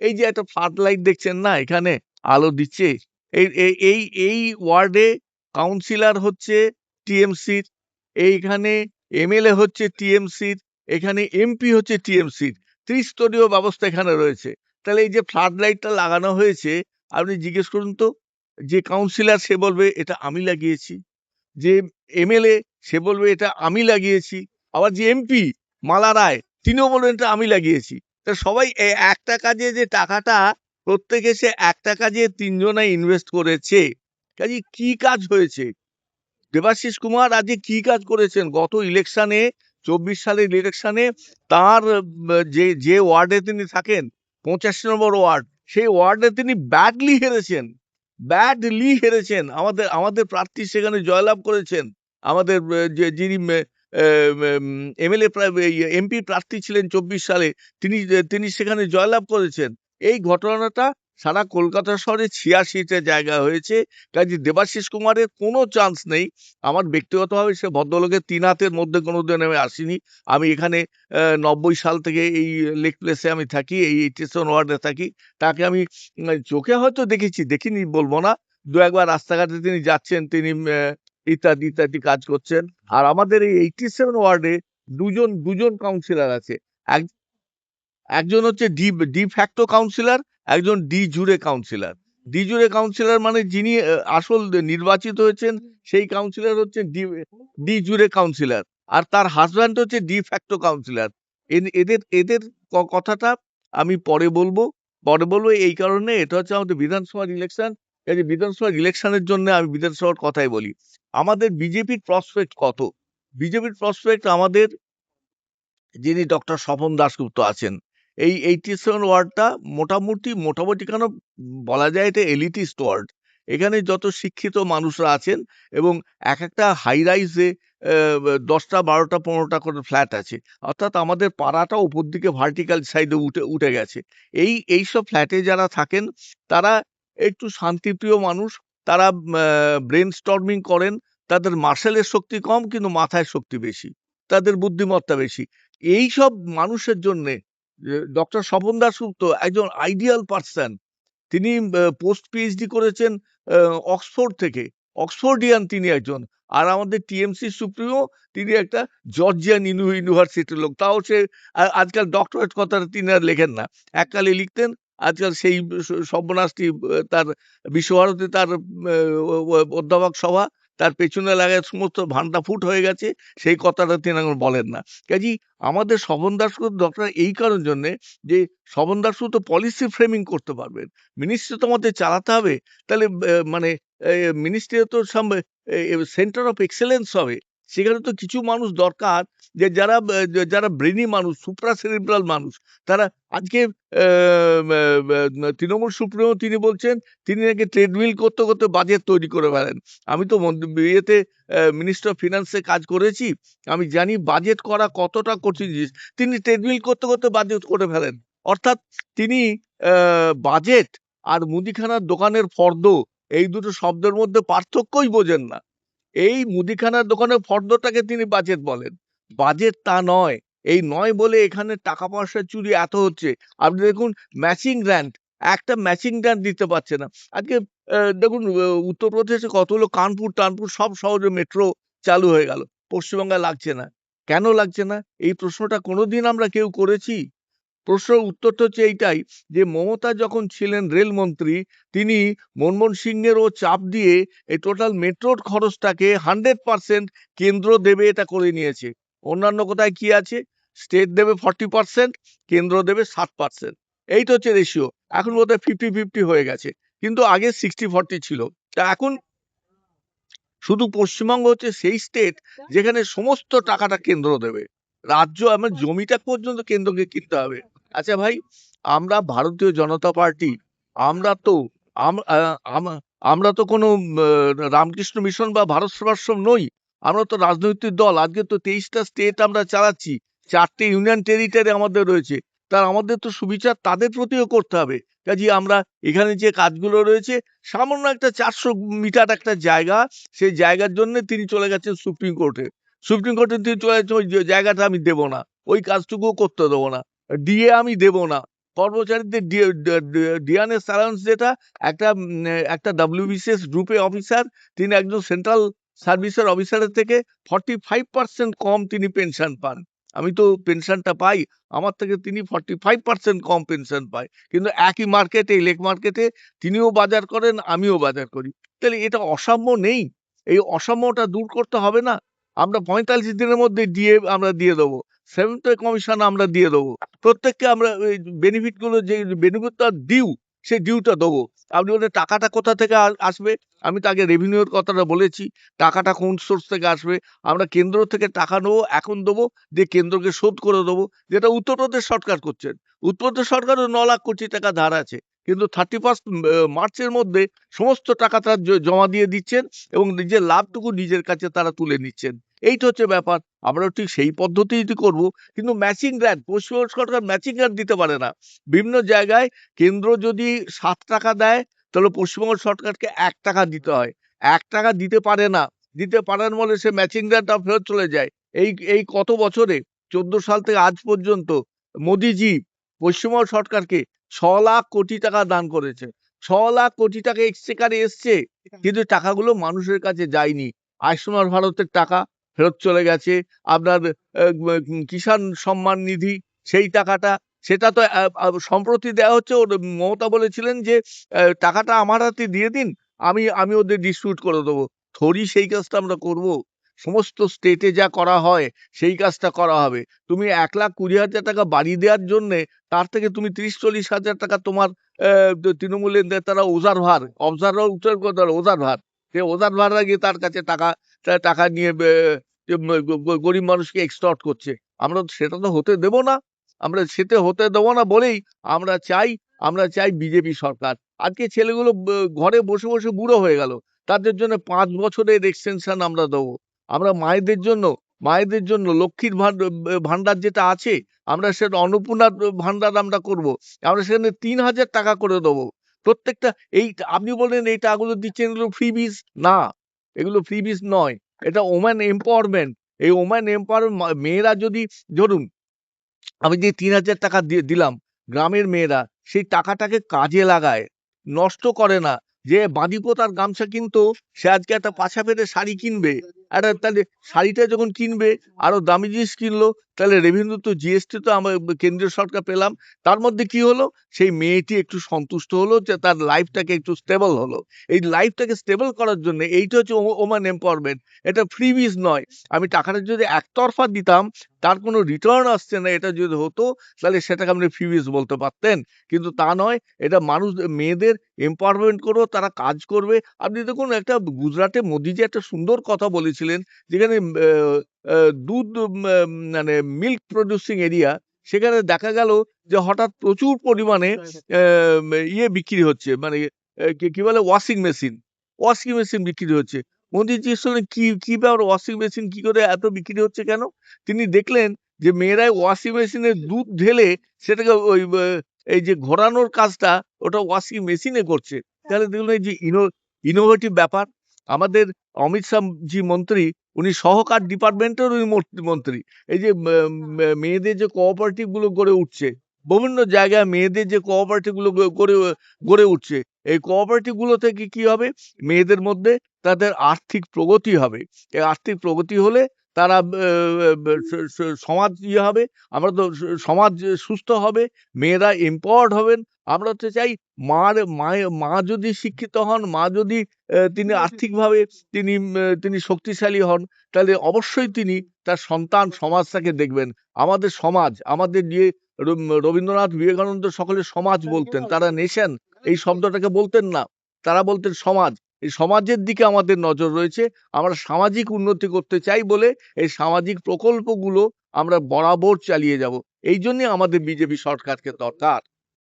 এই যে একটা ফ্লাড লাইট দেখছেন না, এখানে আলো দিচ্ছে, এই এই এই এই ওয়ার্ডে কাউন্সিলর হচ্ছে টিএমসির, এইখানে এমএলএ হচ্ছে টিএমসির, এখানে এমপি হচ্ছে টিএমসির, ত্রিস্তরীয় ব্যবস্থা এখানে রয়েছে। তাহলে এই যে ফ্লাড লাইটটা লাগানো হয়েছে, আপনি জিজ্ঞেস করুন তো, যে কাউন্সিলর সে বলবে এটা আমি লাগিয়েছি, যে এমএলএ সে বলবে এটা আমি লাগিয়েছি, আবার যে এমপি মালা রায় তিনিও বলবেন এটা আমি লাগিয়েছি। তা সবাই একটা কাজে যে টাকাটা প্রত্যেকে সে একটা কাজে তিনজনে ইনভেস্ট করেছে, কাজে কি কাজ হয়েছে? দেবাশিস কুমার আজকে কি কাজ করেছেন গত ইলেকশনে, 24 সালের ইলেকশনে? তার যে যে ওয়ার্ডে তিনি থাকেন, 85 নম্বর ওয়ার্ড, সেই ওয়ার্ডে তিনি ব্যাডলি হেরেছেন। আমাদের আমাদের প্রার্থী সেখানে জয়লাভ করেছেন। আমাদের যিনি এমএলএ এমপি প্রার্থী ছিলেন 24 সালে, তিনি তিনি সেখানে জয়লাভ করেছেন। এই ঘটনাটা সারা কলকাতা শহরে 86টা জায়গা হয়েছে। কাজে দেবাশিস কুমারের কোনো চান্স নেই। আমার ব্যক্তিগতভাবে সে ভদ্রলোকের 3 হাতের মধ্যে কোনোদিন আমি আসিনি। আমি এখানে 90 সাল থেকে এই লেক প্লেসে আমি থাকি, এই 87 ওয়ার্ডে থাকি। তাকে আমি চোখে হয়তো দেখেছি, দেখিনি বলবো না। ২-১ বার রাস্তাঘাটে তিনি যাচ্ছেন, তিনি ইত্যাদি, ইত্যাদি কাজ করছেন। আর আমাদের এই 87 ওয়ার্ডে দুজন কাউন্সিলর আছে। এক একজন হচ্ছে ডি ফ্যাক্টো কাউন্সিলর, একজন ডি জুরে কাউন্সিলর। ডি জুরে কাউন্সিলর মানে যিনি আসল নির্বাচিত হয়েছেন, সেই কাউন্সিলর হচ্ছেন ডি জুরে কাউন্সিলর। আর তার হাজব্যান্ড হচ্ছে ডি ফ্যাক্টো কাউন্সিলর। এদের এদের কথাটা আমি পরে বলবো এই কারণে, এটা হচ্ছে আমাদের বিধানসভার ইলেকশন। এই যে বিধানসভার ইলেকশনের জন্য আমি বিধানসভার কথাই বলি। আমাদের বিজেপির প্রসপেক্ট কত? বিজেপির প্রসপেক্ট আমাদের, যিনি ডক্টর স্বপন দাশগুপ্ত আছেন, এই 87 ওয়ার্ডটা মোটামুটি কেন বলা যায় এটা এলিটিস্ট ওয়ার্ড। এখানে যত শিক্ষিত মানুষরা আছেন এবং একটা হাই রাইজে 10টা 12টা 15টা করে ফ্ল্যাট আছে, অর্থাৎ আমাদের পাড়াটা উপর দিকে ভার্টিক্যাল সাইডে উঠে গেছে। এইসব ফ্ল্যাটে যারা থাকেন তারা একটু শান্তিপ্রিয় মানুষ, তারা ব্রেন স্টর্মিং করেন, তাদের মাসেলের শক্তি কম কিন্তু মাথায় শক্তি বেশি, তাদের বুদ্ধিমত্তা বেশি। এইসব মানুষের জন্যে ডক্টর স্বপন দাশগুপ্ত একজন আইডিয়াল পার্সন। তিনি পোস্ট পিএইচডি করেছেন অক্সফোর্ড থেকে, অক্সফোর্ডিয়ান তিনি একজন। আর আমাদের টিএমসি সুপ্রিমো, তিনি একটা জর্জিয়ান ইউনিভার্সিটির লোক, তাও সে আজকাল ডক্টরেট কথাটা তিনি আর লেখেন না, এককালে লিখতেন। আজকাল সেই সর্বনাশটি তার বিশ্বভারতী, তার অধ্যাপক সভা, তার পেছনে লাগায় সমস্ত ভান্ডা ফুট হয়ে গেছে, সেই কথাটা তিনি এখন বলেন না। কাজেই আমাদের স্বপন দাশগুপ্ত দরকার এই কারণ জন্যে যে স্বপন দাশগুপ্ত পলিসি ফ্রেমিং করতে পারবেন। মিনিস্ট্রি তো আমাদের চালাতে হবে। তাহলে মানে মিনিস্ট্রি তো সেন্টার অফ এক্সেলেন্স হবে। সেখানে তো কিছু মানুষ দরকার, যে যারা ব্রেনি মানুষ, সুপ্রা সেরিব্রাল মানুষ। তারা আজকে তৃণমূল সুপ্রিমো তিনি বলছেন তিনি নাকি ট্রেডমিল করতে করতে বাজেট তৈরি করে ফেলেন। আমি তো ইয়েতে মিনিস্টার অফ ফিনান্সে কাজ করেছি, আমি জানি বাজেট করা কতটা কঠিন জিনিস। তিনি ট্রেডমিল করতে করতে বাজেট করে ফেলেন। অর্থাৎ তিনি বাজেট আর মুদিখানার দোকানের ফর্দ, এই দুটো শব্দের মধ্যে পার্থক্যই বোঝেন না। এই মুদিখানার দোকানের ফর্দটাকে তিনি বাজেট বলেন, বাজেট তা নয়। এই নয় বলে এখানে টাকা পয়সা চুরি এত হচ্ছে। আপনি দেখুন ম্যাচিং গ্র্যান্ট, একটা ম্যাচিং গ্র্যান্ট দিতে পারছে না। আজকে দেখুন উত্তরপ্রদেশে কতগুলো কানপুর টানপুর সব শহরে মেট্রো চালু হয়ে গেল, পশ্চিমবঙ্গে লাগছে না। কেন লাগছে না? এই প্রশ্নটা কোনোদিন আমরা কেউ করেছি? প্রশ্নের উত্তরটা হচ্ছে এইটাই, যে মমতা যখন ছিলেন রেলমন্ত্রী, তিনি মনমোহন সিংয়েরও চাপ দিয়ে এই টোটাল মেট্রোর খরচটাকে 100% কেন্দ্র দেবে এটা করে নিয়েছে। অন্যান্য কোথায় কি আছে? স্টেট দেবে 40%, কেন্দ্র দেবে 60%। এইটা হচ্ছে রেশিও। এখন বোধহয় 50-50 হয়ে গেছে, কিন্তু আগে 60-40 ছিল। তা এখন শুধু পশ্চিমবঙ্গ হচ্ছে সেই স্টেট যেখানে সমস্ত টাকাটা কেন্দ্র দেবে। রাজ্য আমার জমিটা পর্যন্ত কেন্দ্রকে কিনতে হবে। আচ্ছা ভাই, আমরা ভারতীয় জনতা পার্টি, আমরা তো আমরা তো কোনো রামকৃষ্ণ মিশন বা ভারত সেবাশ্রম নই। আমরা তো রাজনৈতিক দল। আজকে তো 23টা স্টেট আমরা চালাচ্ছি, 4টে ইউনিয়ন টেরিটরি আমাদের রয়েছে। তার আমাদের তো সুবিচার তাদের প্রতিও করতে হবে। কাজেই আমরা এখানে যে কাজগুলো রয়েছে, সামান্য একটা 400 মিটার একটা জায়গা, সেই জায়গার জন্য তিনি চলে গেছেন সুপ্রিম কোর্টে। সুপ্রিম কোর্টে তিনি চলে গেছেন, ওই জায়গাটা আমি দেব না, ওই কাজটুকুও করতে দেবো না, দিয়ে আমি দেব না। কর্মচারীদের ডিএনএস অ্যালাউন্স যেটা একটা WBCS গ্রুপে অফিসার, তিনি একজন সেন্ট্রাল সার্ভিসের অফিসারের থেকে 45% কম তিনি পেনশন পান। আমি তো পেনশনটা পাই, আমার থেকে তিনি 45% কম পেনশন পায়, কিন্তু একই মার্কেটে, লেক মার্কেটে তিনিও বাজার করেন, আমিও বাজার করি। তাহলে এটা অসাম্য নেই? এই অসাম্যটা দূর করতে হবে না? আমরা 45 দিনের মধ্যে আমরা দিয়ে দেবো, 7th পে কমিশন আমরা দিয়ে দেবো, প্রত্যেককে আমরা ওই বেনিফিট গুলো, যে বেনিফিটটা ডিউ, সেই ডিউটা দেবো। আপনি বলেন টাকাটা কোথা থেকে আসবে? আমি তো আগে রেভিনিউর কথাটা বলেছি, টাকাটা কোন সোর্স থেকে আসবে? আমরা কেন্দ্র থেকে টাকা নেবো, এখন দেবো, দিয়ে কেন্দ্রকে শোধ করে দেবো, যেটা উত্তরপ্রদেশ সরকার করছেন। উত্তরপ্রদেশ সরকারও 9 লাখ কোটি টাকা ধার আছে, কিন্তু 31 মার্চের মধ্যে সমস্ত টাকা তারা জমা দিয়ে দিচ্ছেন এবং নিজের লাভটুকু নিজের কাছে তারা তুলে নিচ্ছেন। এইটা হচ্ছে ব্যাপার। আমরাও ঠিক সেই পদ্ধতিটি করব, কিন্তু ম্যাচিং গ্র্যান্ট, পশ্চিমবঙ্গ সরকার ম্যাচিং গ্র্যান্ট দিতে পারে না। বিভিন্ন জায়গায় কেন্দ্র যদি 7 টাকা দেয়, তাহলে পশ্চিমবঙ্গ সরকারকে 1 টাকা দিতে হয়। 1 টাকা দিতে পারে না, দিতে পারার ফলে সে ম্যাচিং গ্র্যান্টটা ফেরত চলে যায়। এই কত বছরে, 14 সাল থেকে আজ পর্যন্ত মোদিজি পশ্চিমবঙ্গ সরকারকে 6 লাখ কোটি টাকা দান করেছে। 6 লাখ কোটি টাকা এক্সচেকারে এসছে, কিন্তু টাকাগুলো মানুষের কাছে যায়নি। আয়ুষ্মান ভারতের টাকা ফেরত চলে গেছে। আপনার কিষাণ সম্মান নিধি, সেই টাকাটা, সেটা তো সম্প্রতি দেওয়া হচ্ছে। মমতা বলেছিলেন যে টাকাটা আমার হাতে দিয়ে দিন, আমি ওদের ডিস্ট্রিবিউট করে দেবো। থোড়ি সেই কাজটা আমরা করব? সমস্ত স্টেটে যা করা হয় সেই কাজটা করা হবে। তুমি 1,20,000 টাকা বাড়ি দেওয়ার জন্যে, তার থেকে তুমি 30-40 হাজার টাকা তোমার তৃণমূলের নেতারা ওজার ভার, অবজারভার উত্তর করতে পারে, ওজার ভার, সে ওজার ভাররা গিয়ে তার কাছে টাকা নিয়ে গরিব মানুষকে এক্সটর্ট করছে। আমরা সেটা তো হতে দেব না। আমরা সেটা হতে দেবো না বলেই আমরা চাই বিজেপি সরকার। আজকে ছেলেগুলো ঘরে বসে বসে বুড়ো হয়ে গেল, তাদের জন্য 5 বছরের এক্সটেনশন আমরা দেবো। আমরা মায়েদের জন্য লক্ষ্মীর ভান্ডার যেটা আছে, আমরা সেটা অন্নপূর্ণার ভান্ডার আমরা করব। আমরা সেখানে 3,000 টাকা করে দেবো প্রত্যেকটা। আপনি বলেন এই টাকাগুলো দিচ্ছেন, এগুলো ফ্রিবিজ না, এগুলো ফ্রিবিজ নয়, এটা ওম্যান এম্পাওয়ারমেন্ট। এই ওম্যান এম্পাওয়ারমেন্ট, মেয়েরা যদি, ধরুন আমি যে 3,000 টাকা দিলাম, গ্রামের মেয়েরা সেই টাকাটাকে কাজে লাগায়, নষ্ট করে না। যে বাঁদিপোতার গামছা কিনতো, সে আজকে একটা পাছা পেতে শাড়ি কিনবে, তাহলে শাড়িটা যখন কিনবে, আরো দামি জিনিস কিনলো, তাহলে রেভিনিউ তো, জিএসটি তো আমার কেন্দ্রীয় সরকার পেলাম। তার মধ্যে কি হলো? সেই মেয়েটি একটু সন্তুষ্ট হলো, যে তার লাইফটাকে একটু স্টেবল হলো। এই লাইফটাকে স্টেবল করার জন্য এইটা হচ্ছে ওম্যান এম্পাওয়ারমেন্ট। এটা ফ্রিবিজ নয়। আমি টাকাটা যদি একতরফা দিতাম, তার কোনো রিটার্ন আসছে না, এটা যদি হতো, তাহলে সেটাকে আপনি ফ্রিবিজ বলতে পারতেন। কিন্তু তা নয়, এটা মেয়েদের এম্পাওয়ারমেন্ট করবো, তারা কাজ করবে। আপনি দেখুন, একটা গুজরাটে মোদিজি একটা সুন্দর কথা বলেছিলেন, যেখানে দুধ, মানে মিল্ক প্রডিউসিং এরিয়া, সেখানে দেখা গেল যে হঠাৎ প্রচুর পরিমাণে বিক্রি হচ্ছে, মানে কি বলে, ওয়াশিং মেশিন বিক্রি হচ্ছে। মোদিজির সঙ্গে কি ব্যাপার, ওয়াশিং মেশিন কি করে এত বিক্রি হচ্ছে কেন? তিনি দেখলেন যে মেয়েরাই ওয়াশিং মেশিনে দুধ ঢেলে সেটাকে এই যে ঘোরানোর কাজটা, ওটা ওয়াশিং মেশিনে করছে। তাহলে দেখুন, এই যে ইনোভেটিভ ব্যাপার। আমাদের অমিত শাহ জি মন্ত্রী, উনি সহকার ডিপার্টমেন্টের উনি মন্ত্রী। এই যে মেয়েদের যে কোঅপারেটিভ গুলো গড়ে উঠছে, বিভিন্ন জায়গায় মেয়েদের যে কোঅপারেটিভ গুলো গড়ে উঠছে, এই কোঅপারেটিভ গুলো থেকে কি হবে? মেয়েদের মধ্যে তাদের আর্থিক প্রগতি হবে। এই আর্থিক প্রগতি হলে তারা সমাজ হবে, আমরা তো সমাজ সুস্থ হবে, মেয়েরা এম্পাওয়ার্ড হবেন। আমরা তো চাই মা যদি শিক্ষিত হন, মা যদি তিনি আর্থিকভাবে তিনি শক্তিশালী হন, তাহলে অবশ্যই তিনি তার সন্তান সমাজটাকে দেখবেন। আমাদের সমাজ, আমাদের যে রবীন্দ্রনাথ বিবেকানন্দ সকলে সমাজ বলতেন, তারা নেশন এই শব্দটাকে বলতেন না, তারা বলতেন সমাজ। এই সমাজের দিকে আমাদের নজর রয়েছে। আমরা সামাজিক উন্নতি করতে চাই বলে এই সামাজিক প্রকল্পগুলো আমরা বরাবর চালিয়ে যাব। এই জন্যই আমাদের বিজেপি সরকারকে দরকার।